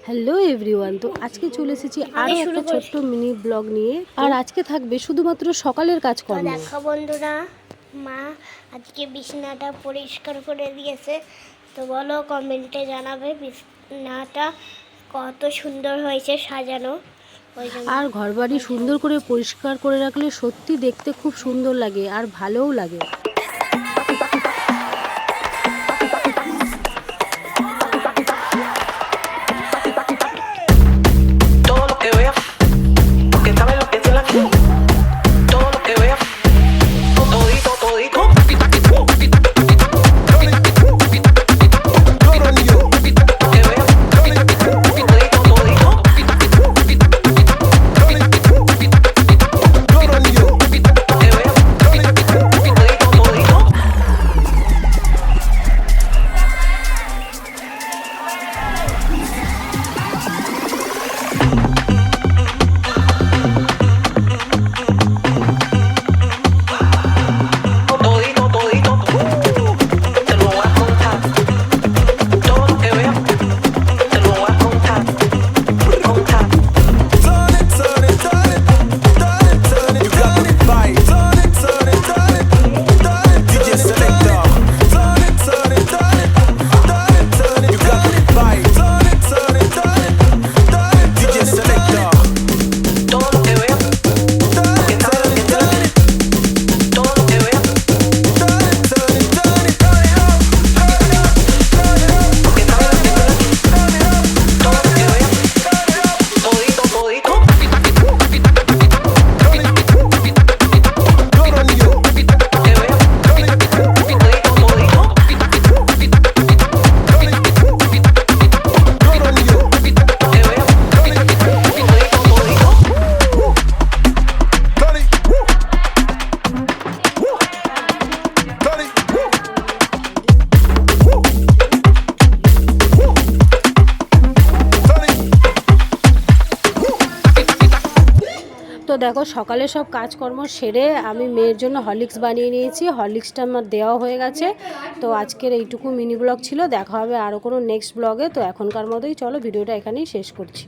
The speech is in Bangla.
হ্যালো এভরিওয়ান, তো আজকে চলে এসেছি আরও একটা ছোট্ট মিনি ব্লগ নিয়ে। আর আজকে থাকবে শুধুমাত্র সকালের কাজকর্ম। দেখো বন্ধুরা, মা আজকে বিছানাটা পরিষ্কার করে দিয়েছে। তো বলো, কমেন্টে জানাবে বিছানাটা কত সুন্দর হয়েছে সাজানো। আর ঘরবাড়ি সুন্দর করে পরিষ্কার করে রাখলে সত্যি দেখতে খুব সুন্দর লাগে আর ভালোও লাগে। তো দেখো, সকালে সব কাজকর্ম সেরে আমি মেয়ের জন্য হরলিক্স বানিয়ে নিয়েছি। হরলিক্সটা আমার দেওয়া হয়ে গেছে। তো আজকের এইটুকু মিনি ব্লগ ছিল। দেখা হবে আরও কোনো নেক্সট ব্লগে। তো এখনকার মতোই চলো, ভিডিওটা এখানেই শেষ করছি।